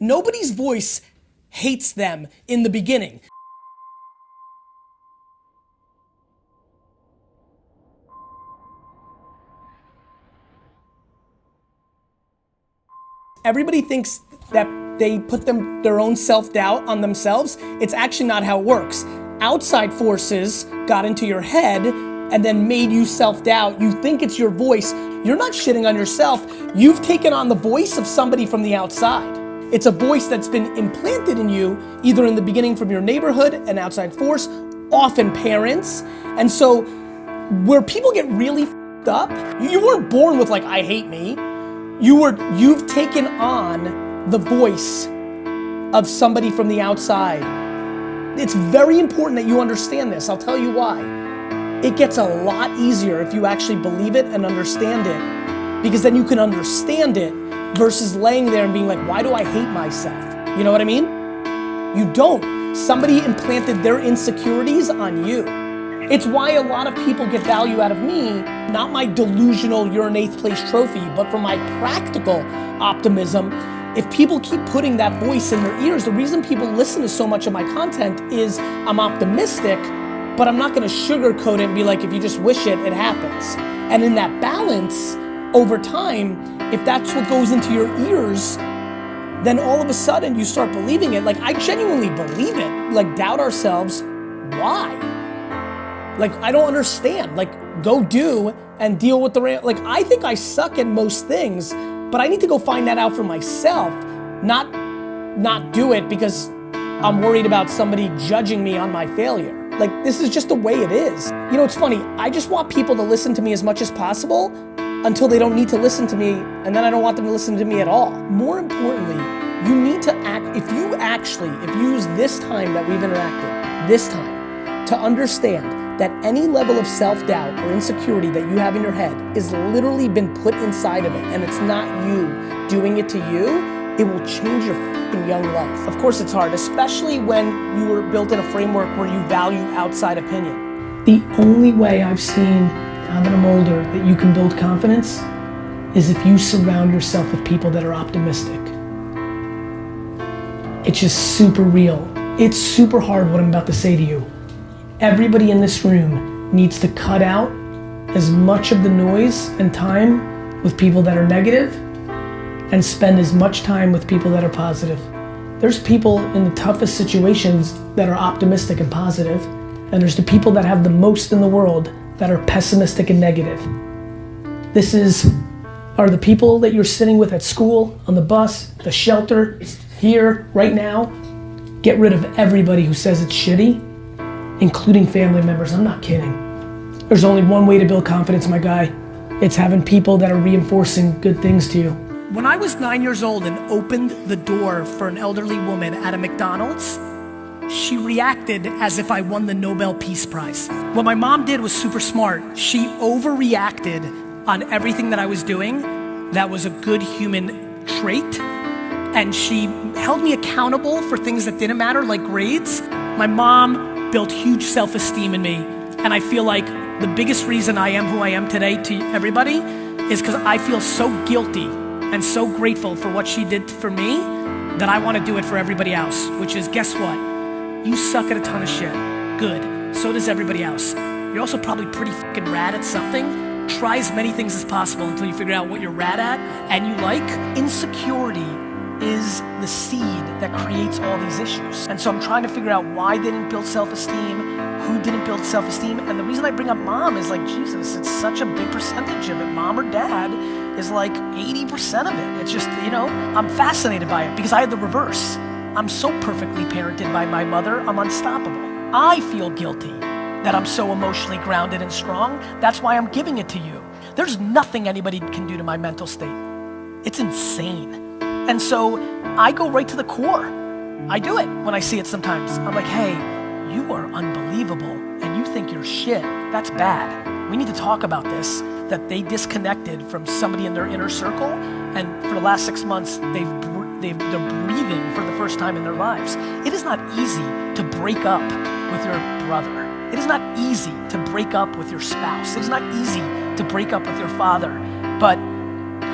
Nobody's voice hates them in the beginning. Everybody thinks that they put their own self-doubt on themselves. It's actually not how it works. Outside forces got into your head and then made you self-doubt. You think it's your voice. You're not shitting on yourself. You've taken on the voice of somebody from the outside. It's a voice that's been implanted in you, either in the beginning from your neighborhood, an outside force, often parents. And so where people get really f***ed up, you weren't born with like, I hate me. You've taken on the voice of somebody from the outside. It's very important that you understand this. I'll tell you why. It gets a lot easier if you actually believe it and understand it, because then you can understand it versus laying there and being like, why do I hate myself? You know what I mean? You don't. Somebody implanted their insecurities on you. It's why a lot of people get value out of me, not my delusional you're an 8th place trophy, but from my practical optimism. If people keep putting that voice in their ears, the reason people listen to so much of my content is I'm optimistic, but I'm not gonna sugarcoat it and be like, if you just wish it, it happens. And in that balance, over time, if that's what goes into your ears, then all of a sudden you start believing it. Like, I genuinely believe it. Like, doubt ourselves, why? Like, I don't understand. Like, go do and deal with the, like, I think I suck at most things, but I need to go find that out for myself, not do it because I'm worried about somebody judging me on my failure. Like, this is just the way it is. You know, it's funny, I just want people to listen to me as much as possible until they don't need to listen to me, and then I don't want them to listen to me at all. More importantly, you need to act, if you use this time that we've interacted, this time, to understand that any level of self-doubt or insecurity that you have in your head is literally been put inside of it, and it's not you doing it to you, it will change your fucking young life. Of course it's hard, especially when you were built in a framework where you value outside opinion. The only way I've seen, now that I'm older, that you can build confidence is if you surround yourself with people that are optimistic. It's just super real. It's super hard what I'm about to say to you. Everybody in this room needs to cut out as much of the noise and time with people that are negative and spend as much time with people that are positive. There's people in the toughest situations that are optimistic and positive, and there's the people that have the most in the world that are pessimistic and negative. Are the people that you're sitting with at school, on the bus, the shelter, here, right now. Get rid of everybody who says it's shitty, including family members. I'm not kidding. There's only one way to build confidence, my guy. It's having people that are reinforcing good things to you. When I was 9 years old and opened the door for an elderly woman at a McDonald's, she reacted as if I won the Nobel Peace Prize. What my mom did was super smart. She overreacted on everything that I was doing. That was a good human trait. And she held me accountable for things that didn't matter, like grades. My mom built huge self-esteem in me. And I feel like the biggest reason I am who I am today to everybody is because I feel so guilty and so grateful for what she did for me that I want to do it for everybody else, which is, guess what? You suck at a ton of shit. Good. So does everybody else. You're also probably pretty fucking rad at something. Try as many things as possible until you figure out what you're rad at and you like. Insecurity is the seed that creates all these issues. And so I'm trying to figure out why they didn't build self-esteem, who didn't build self-esteem. And the reason I bring up mom is like, Jesus, it's such a big percentage of it. Mom or dad is like 80% of it. It's just, you know, I'm fascinated by it because I had the reverse. I'm so perfectly parented by my mother, I'm unstoppable. I feel guilty that I'm so emotionally grounded and strong. That's why I'm giving it to you. There's nothing anybody can do to my mental state. It's insane. And so I go right to the core. I do it when I see it sometimes. I'm like, hey, you are unbelievable and you think you're shit. That's bad. We need to talk about this, that they disconnected from somebody in their inner circle, and for the last 6 months, they're breathing for the first time in their lives. It is not easy to break up with your brother. It is not easy to break up with your spouse. It is not easy to break up with your father, but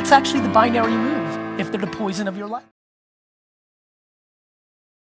it's actually the binary move if they're the poison of your life.